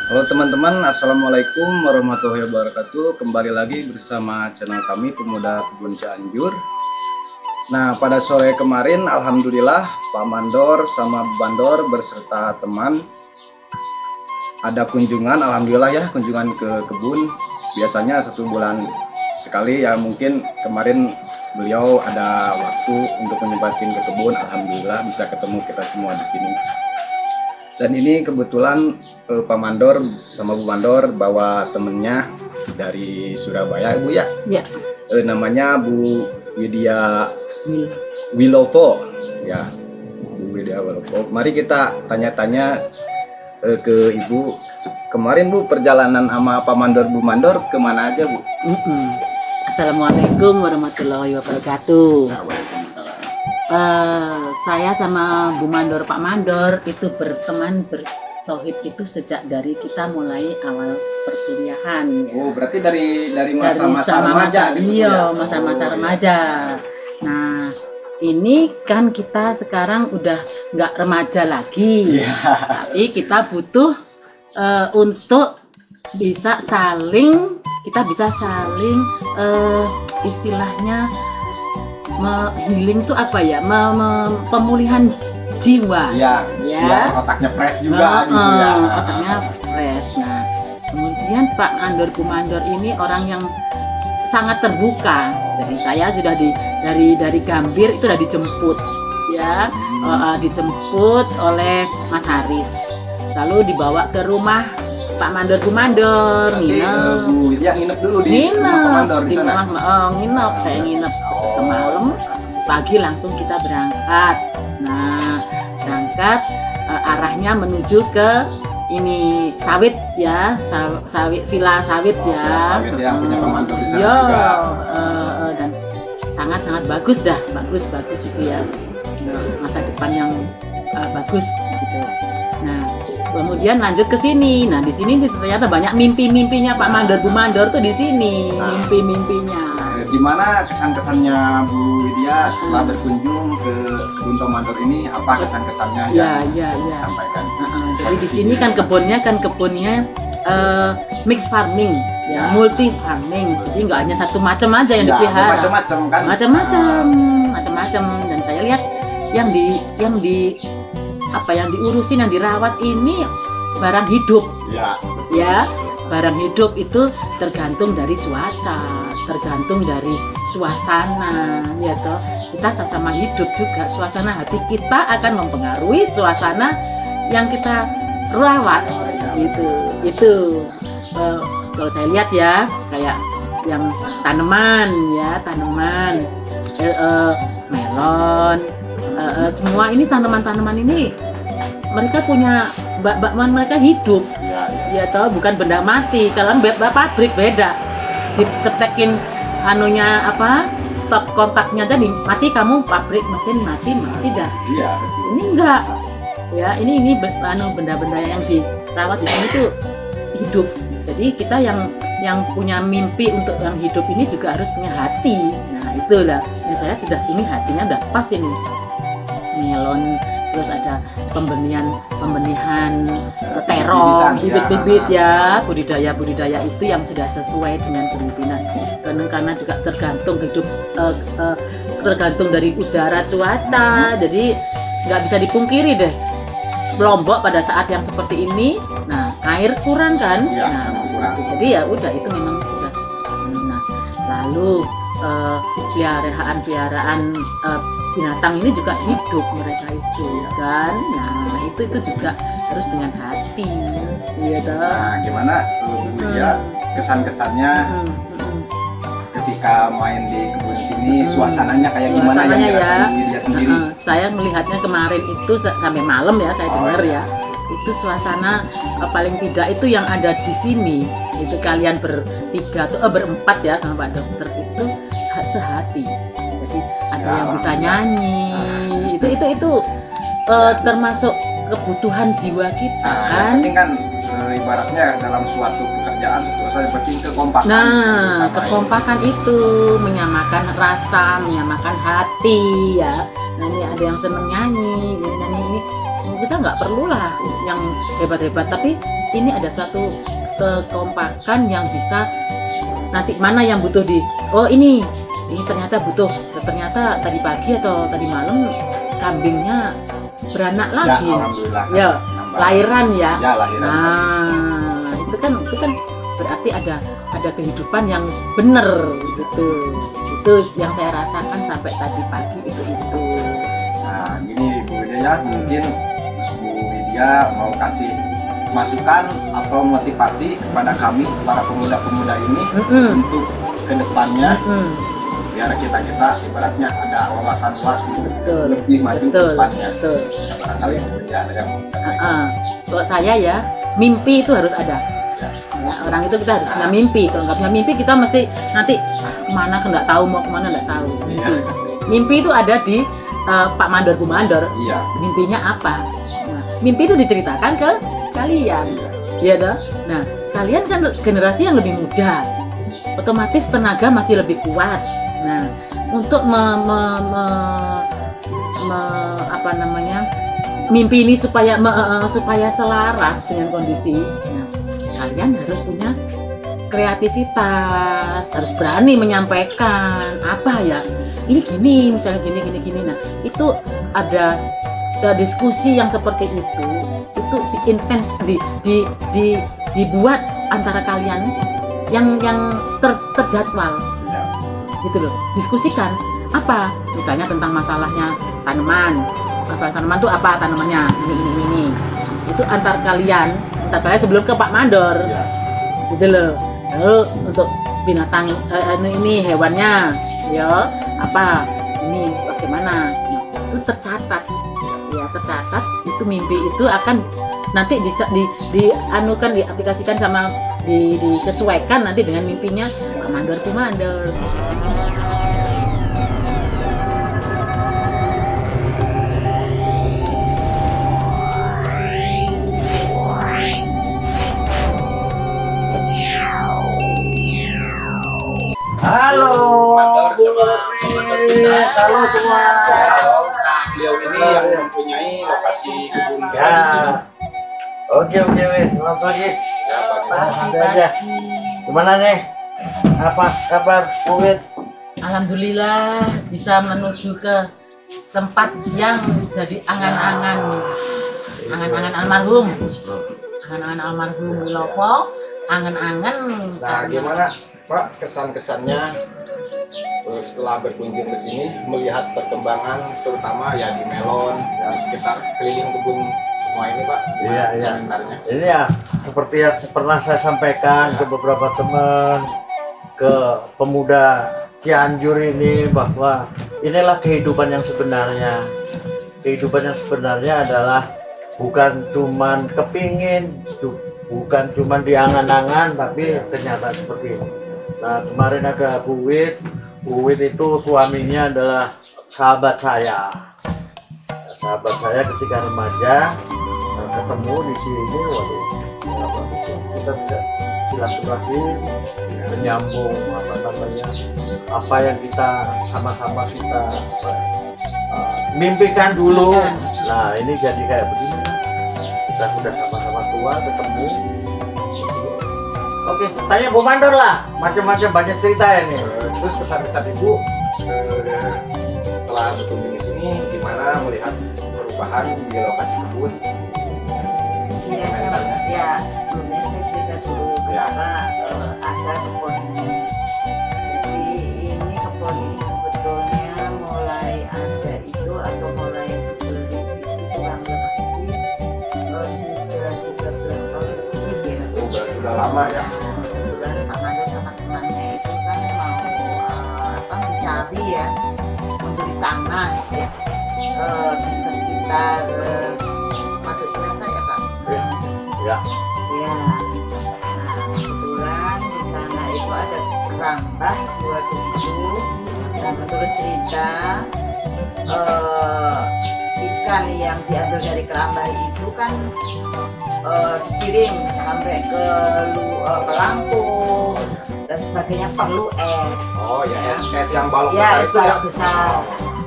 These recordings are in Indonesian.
Halo teman-teman, Assalamualaikum warahmatullahi wabarakatuh. Kembali lagi bersama channel kami Pemuda Kebun Cianjur. Nah, pada sore kemarin Alhamdulillah Pak Mandor sama Bu Bandor berserta teman ada kunjungan, Alhamdulillah ya, kunjungan ke kebun. Biasanya 1 bulan sekali ya, mungkin kemarin beliau ada waktu untuk menyebatin ke kebun. Alhamdulillah bisa ketemu kita semua di sini. Dan ini kebetulan Pak Mandor sama Bu Mandor bawa temennya dari Surabaya, Bu ya? Ya. Namanya Bu Widya Wilopo, ya, Bu Widya Wilopo. Mari kita tanya-tanya ke Ibu. Kemarin Bu, perjalanan sama Pak Mandor, Bu Mandor kemana aja Bu? Assalamualaikum warahmatullahi wabarakatuh. Saya sama Bu Mandor, Pak Mandor itu berteman bersohib itu sejak dari kita mulai awal perkuliahan. Ya. Oh, berarti dari masa-masa remaja gitu iya, ya? masa-masa Oh, remaja. Nah, ini kan kita sekarang udah nggak remaja lagi, Iya. tapi kita butuh untuk bisa saling istilahnya healing itu apa ya? Pemulihan jiwa. Iya, Ya. biar otaknya fresh juga gitu ya. Otaknya fresh. Nah, kemudian Pak Mandor, Bu Mandor ini orang yang sangat terbuka. Jadi saya sudah dari Gambir itu sudah dijemput, ya, dijemput oleh Mas Haris. Lalu dibawa ke rumah Pak Mandor, Bu Mandor, nginep. Bu Widya nginep dulu di rumah Pak Mandor di sana. Nginep, saya nginep semalam, pagi langsung kita berangkat. Nah, berangkat arahnya menuju ke ini sawit ya, sawit villa sawit ya. Sawit ya, punya Pak Mandor di sana Yo, juga. dan sangat bagus dah, bagus itu ya, masa depan yang bagus gitu. Nah, kemudian lanjut ke sini. Nah, di sini ternyata banyak mimpinya Pak Mandor, Bu Mandor tuh di sini, mimpinya. Di mana kesan-kesannya Bu Widya setelah berkunjung ke kebun Pak Mandor ini? Apa kesan-kesannya yang Ya. disampaikan? Jadi di sini kan kebunnya mix farming, ya, multi farming. Jadi nggak hanya satu macam aja yang dipelihara. Macam-macam kan? Macam-macam. Dan saya lihat yang diurusin, yang dirawat ini barang hidup. Ya, barang hidup itu tergantung dari cuaca, tergantung dari suasana, ya toh. Kita sama hidup juga, suasana hati kita akan mempengaruhi suasana yang kita rawat. Itu kalau saya lihat ya, kayak yang tanaman, melon, semua ini tanaman-tanaman ini mereka punya bakwan, mereka hidup. Ya toh, bukan benda mati. Kalau pabrik beda, ditetekin stop kontaknya aja mati, kamu pabrik mesin mati dah. Iya. Ini enggak. Ya, ini benda-benda yang dirawat di sini tuh hidup. Jadi kita yang punya mimpi untuk yang hidup ini juga harus punya hati. Nah, itulah. Saya sudah, ini hatinya udah pas ini. Melon, terus ada pembenihan terong, bibit-bibit ya, budidaya itu yang sudah sesuai dengan perizinan. Karena juga tergantung dari udara, cuaca. Jadi nggak bisa dipungkiri deh, Lombok pada saat yang seperti ini, nah air kurang kan, kurang. Jadi ya udah, itu memang sudah. Nah, lalu peliharaan binatang ini juga hidup mereka itu kan. Nah, itu juga harus dengan hati, iya toh. Nah, gimana Bu Widya kesan-kesannya ketika main di kebun sini, suasananya kayak gimana yang dirasain Bu Widya sendiri? Saya melihatnya kemarin itu sampai malam ya, saya dengar ya. Itu suasana paling tidak itu yang ada di sini. Itu kalian berempat ya sama Pak Dokter itu sehati. Jadi ada yang bisa nyanyi. Itu termasuk kebutuhan jiwa kita kan. Penting kan, ibaratnya dalam suatu pekerjaan seperti kekompakan. Nah, kekompakan itu menyamakan rasa, menyamakan hati ya. Nah, ini ada yang seneng nyanyi ini kita nggak perlulah yang hebat-hebat, tapi ini ada suatu kekompakan yang bisa nanti mana yang butuh ini ternyata butuh, ternyata tadi pagi atau tadi malam kambingnya beranak lagi ya, lahiran ya, lahiran. Nah itu kan berarti ada kehidupan yang benar gitu. Itu yang saya rasakan sampai tadi pagi itu. Nah gini Bu Widya, mungkin Bu Widya mau kasih masukan atau motivasi kepada kami para pemuda-pemuda ini untuk kedepannya, biar kita ibaratnya ada wawasan luas lebih maju ke depannya. Barangkali Bu Widya ada yang bisa. Kalau saya ya, mimpi itu harus ada. Ya, orang itu kita harus punya mimpi. Kalau nggak punya mimpi kita mesti nanti kemana nggak tahu, mau kemana nggak tahu. Mimpi itu ada di Pak Mandor, Bu Mandor. Mimpinya apa? Nah, mimpi itu diceritakan ke kalian, ya toh. Nah, kalian kan generasi yang lebih muda, otomatis tenaga masih lebih kuat. Nah, untuk mimpi ini supaya selaras dengan kondisi. Nah, kalian harus punya kreativitas, harus berani menyampaikan apa ya. Ini gini, misalnya gini. Nah, itu ada diskusi yang seperti itu intens dibuat antara kalian yang terjadwal. Gitu loh. Diskusikan apa? Misalnya tentang masalahnya tanaman. Masalah tanaman itu apa tanamannya? Ini. Itu antar kalian sebelum ke Pak Mandor. Gitu loh. Lalu untuk binatang ini hewannya ya apa? Ini bagaimana? Nah, itu tercatat. Ya, tercatat itu mimpi itu akan nanti diaplikasikan sama disesuaikan nanti dengan mimpinya Pak Mandor Bu Mandor. Halo, Mandor sama halo semua. Beliau ini yang mempunyai lokasi kebun Ya. Oke, selamat pagi. Santai aja. Gimana nih? Apa kabar, Bu Wid? Alhamdulillah bisa menuju ke tempat yang jadi angan-angan almarhum. Angan-angan almarhum Wilopo, angan-angan. Nah, gimana Pak kesan-kesannya setelah berkunjung ke sini melihat perkembangan terutama ya di melon di sekitar keliling kebun semua ini Pak? Iya. Komentarnya. Ini ya seperti yang pernah saya sampaikan ke beberapa teman, ke pemuda Cianjur ini, bahwa inilah kehidupan yang sebenarnya. Kehidupan yang sebenarnya adalah bukan cuman kepingin, bukan cuman diangan-angan, tapi ternyata seperti ini. Nah, kemarin ada Bu Wid itu suaminya adalah sahabat saya. Sahabat saya ketika remaja, ketemu di sini, waduh, kita bisa silaturahmi, menyambung apa yang kita sama-sama kita mimpikan dulu. Nah, ini jadi kayak begini. Kita sudah sama-sama tua, ketemu. Oke, tanya Bu Mandor lah, macam-macam banyak cerita ini. Terus kesan-kesan Ibu setelah berkunjung di sini gimana melihat perubahan di lokasi kebun? Ya, sebelumnya saya cerita dulu kenapa ada kebun ini. Jadi ini kebun ini sebetulnya mulai ada itu atau mulai dibeli itu kurang lebih sudah 13 tahun lebih ya. Sudah lama ya. Kebetulan Pak Mandor sama temannya itu kan mau mencari ya, membeli tanah ya di sekitar Madu Ternyata ya Pak. Ya. Ya. Nah, kebetulan di sana itu ada kerambah 27. Dan menurut cerita ikan yang diambil dari kerambah itu kan dikirim sampai ke Lampung dan sebagainya, perlu es. Oh ya, es yang balok Ya, besar es itu ya? balok besar.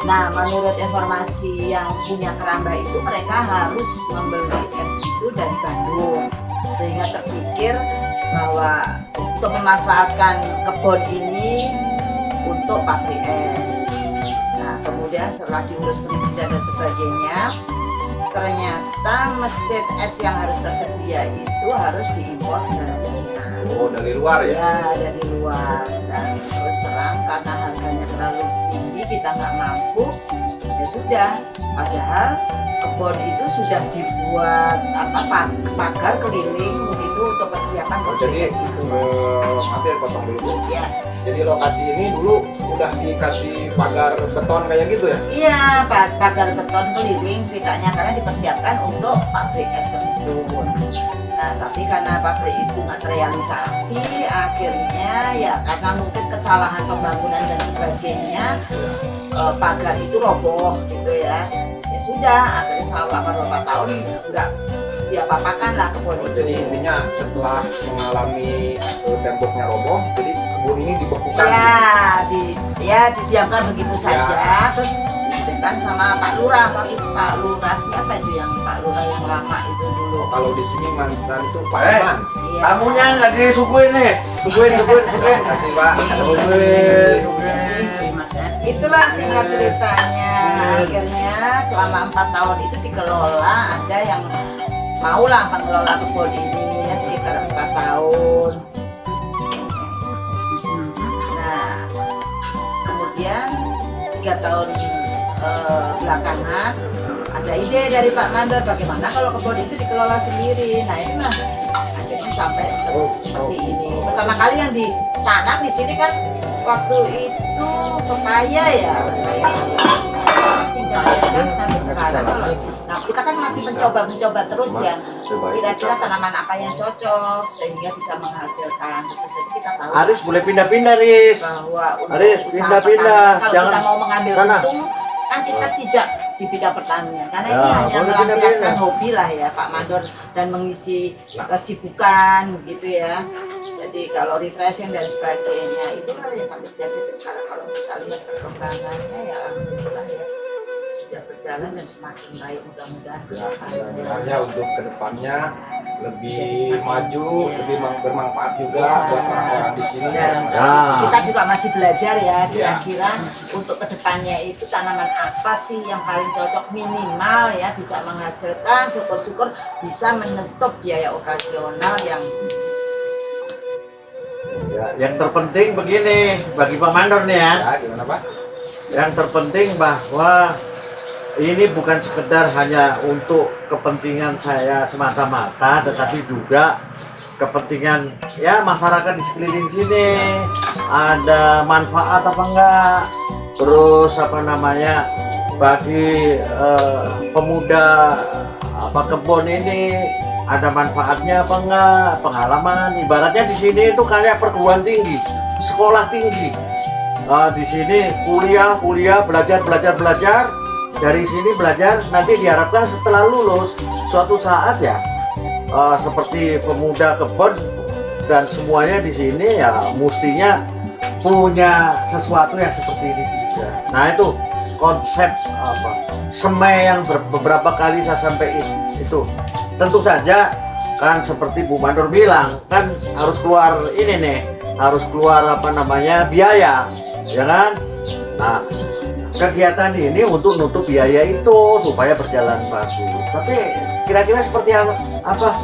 Nah, menurut informasi yang punya keramba itu mereka harus membeli es itu dari Bandung, sehingga terpikir bahwa untuk memanfaatkan kebun ini untuk pabrik es. Nah, kemudian setelah diurus perizinan dan sebagainya, ternyata mesin es yang harus tersedia itu harus diimpor dari Cina. Oh, dari luar ya? Ya, dari luar. Dan terus terang karena harganya terlalu tinggi, kita nggak mampu, ya sudah. Padahal kebun itu sudah dibuat pagar keliling begitu untuk persiapan Jadi es itu. hampir potong dulu Bu. Ya, Jadi lokasi ini dulu udah dikasih pagar beton kayak gitu ya? iya, pagar beton keliling ceritanya karena dipersiapkan untuk pabrik es tersebut. Nah, tapi karena pabrik itu nggak terrealisasi, akhirnya ya karena mungkin kesalahan pembangunan dan sebagainya, pagar itu roboh gitu ya. Ya sudah, akhirnya selama beberapa tahun nggak diapa-apakan lah kebun Oh, itu. jadi intinya setelah mengalami temboknya roboh, jadi kebun ini dibekukan. Ya, didiamkan begitu saja, terus diberikan sama Pak Lurah. Waktu itu Pak Lurah siapa itu yang Pak Lurah yang lama itu dulu? Kalau di sini mantan itu Pak Eh. Iman. Iya. Tamunya nggak disuguhin nih. Suguhin. Terima kasih Pak. Suguhin. Terima kasih. Itulah singkat ceritanya. Akhirnya selama 4 tahun itu dikelola, ada yang maulah mengelola kebun ini ya, sekitar 4 tahun. Nah, kemudian 3 tahun belakangan ada ide dari Pak Mandor bagaimana kalau kebun itu dikelola sendiri. Nah, itulah akhirnya sampai seperti ini. Pertama kali yang ditanam di sini kan waktu itu pepaya ya, sehingga kan sampai sekarang kalau nah kita kan masih mencoba terus ya, kira-kira tanaman apa yang cocok sehingga bisa menghasilkan. Terus jadi kita tahu Aris boleh pindah-pindah, Riz. bahwa untuk Aris, usaha pindah-pindah. pertanian, kalau Jangan kita mau mengambil sana. untung kan kita tidak di bidang pertanian karena Ya, ini hanya boleh melampiaskan pindah-pindah. hobi lah ya Pak Mandor dan mengisi kesibukan gitu ya. Jadi kalau refreshing dan sebagainya itulah yang kami lihat itu sekarang. Kalau kita lihat perkembangannya ya alhamdulillah ya sudah berjalan dan semakin baik, mudah-mudahan Hanya untuk kedepannya lebih Jadi semakin- maju, ya. lebih bermanfaat juga Ya. buat orang-orang di sini. Dan Ya. kita juga masih belajar ya kira-kira untuk kedepannya itu tanaman apa sih yang paling cocok, minimal ya bisa menghasilkan, syukur-syukur bisa menutup biaya operasional yang Ya, yang terpenting begini bagi Pak Mandor nih ya. Ya, gimana Pak? Yang terpenting bahwa ini bukan sekedar hanya untuk kepentingan saya semata-mata, tetapi juga kepentingan ya masyarakat di sekeliling sini. Ada manfaat apa enggak? Terus apa namanya bagi pemuda apa kebun ini ada manfaatnya apa enggak? Pengalaman ibaratnya di sini itu kayak perguruan tinggi, sekolah tinggi. Di sini kuliah, belajar. Dari sini belajar, nanti diharapkan setelah lulus suatu saat ya seperti pemuda kebun dan semuanya di sini ya mestinya punya sesuatu yang seperti ini juga. Nah itu konsep apa semai yang beberapa kali saya sampaikan itu. Tentu saja kan seperti Bu Mandor bilang kan harus keluar ini nih, harus keluar apa namanya biaya, ya kan? Nah kegiatan ini untuk nutup biaya itu supaya berjalan bagus. Tapi kira-kira seperti apa?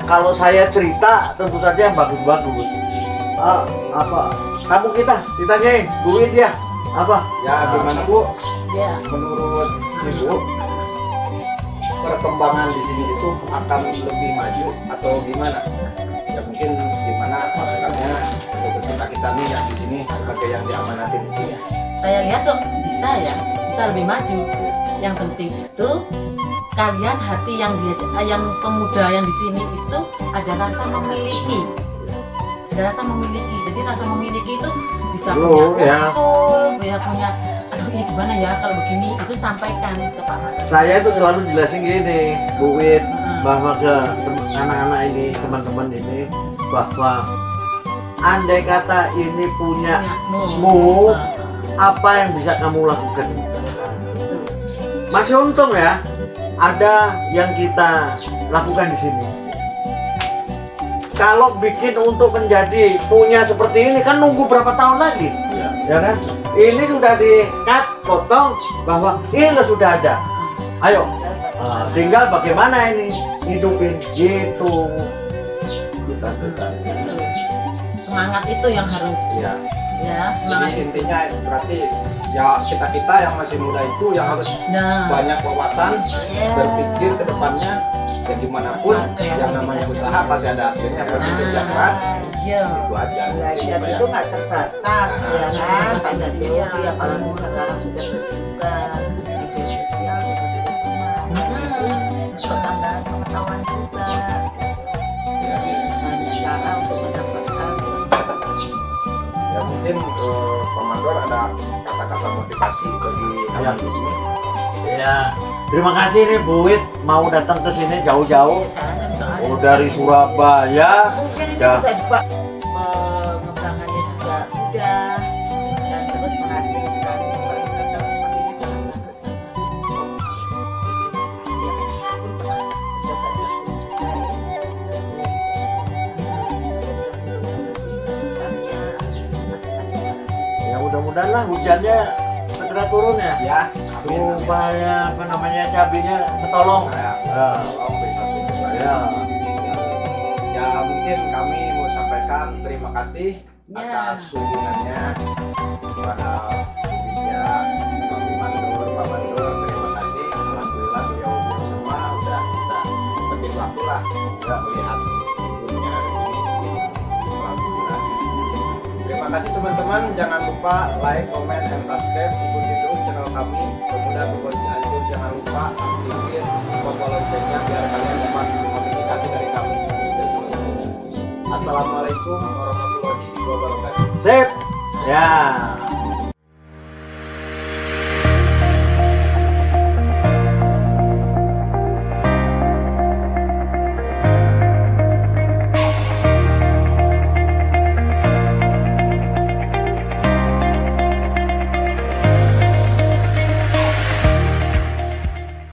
Kalau saya cerita tentu saja yang bagus-bagus. Apa? Kamu kita ditanyain duit ya? Apa? Ya, gimana Bu? Ya. Menurut Ibu, perkembangan di sini itu akan lebih maju atau gimana? Ya mungkin gimana masyarakatnya atau kita nih yang di sini sebagai yang diamanatin di sini. Saya lihat dong bisa ya, bisa lebih maju. Yang penting itu kalian hati yang pemuda yang di sini itu ada rasa memiliki, ada rasa memiliki. Jadi rasa memiliki itu bisa punya Ya. usul, punya aduh ini gimana ya kalau begini itu sampaikan ke Pak Mandor. Saya itu selalu jelasin gini, Bu Wit, Hmm. bahwa ke anak-anak ini, teman-teman ini, bahwa andai kata ini punya Punyamu. mu, Nah, apa yang bisa kamu lakukan? Masih untung ya, ada yang kita lakukan di sini. Kalau bikin untuk menjadi punya seperti ini kan nunggu berapa tahun lagi, ya kan? Ini sudah di-cut, potong bahwa ini sudah ada. Ayo, tinggal bagaimana ini hidupin gitu. Semangat itu yang harus Iya. ya, semangat. Jadi intinya berarti ya kita yang masih muda itu yang harus Nah, banyak wawasan, berpikir ke depannya, ya gimana pun yang namanya usaha pasti ada hasilnya, berarti kerja keras, iya. itu aja. Belajar itu nggak terbatas ya kan, pada dulu ya kalau sekarang sudah terbuka media sosial bisa teman untuk tambahan pengetahuan juga, banyak cara untuk mendapatkan. Ya mungkin Pak Mandor ada kata-kata motivasi bagi kalian di sini. Ya, terima kasih nih Bu Wit mau datang ke sini jauh-jauh. Oh, dari Surabaya. Mungkin ini Ya. bisa juga pengembangannya juga mudah dan terus menghasilkan paling cocok seperti ini dengan bagus. Ya mudah-mudahan lah hujannya segera turun ya. Ya, amin. Supaya apa namanya cabenya ketolong. Ya, Ya. tolong bisa sukses lah ya. Ya. Ya mungkin kami mau sampaikan terima kasih Ya. atas kunjungannya kepada Bu Widya, Pak Mandor, terima kasih. Alhamdulillah beliau semua udah bisa petik waktu lah udah melihat kebunnya di sini. Alhamdulillah. Terima kasih teman-teman, jangan lupa like, comment, dan subscribe, ikuti terus channel kami Pemuda Kebun Cianjur. Jangan lupa aktifin tombol loncengnya biar kalian dapat notifikasi dari kami. Assalamualaikum warahmatullahi wabarakatuh. Sip. Ya.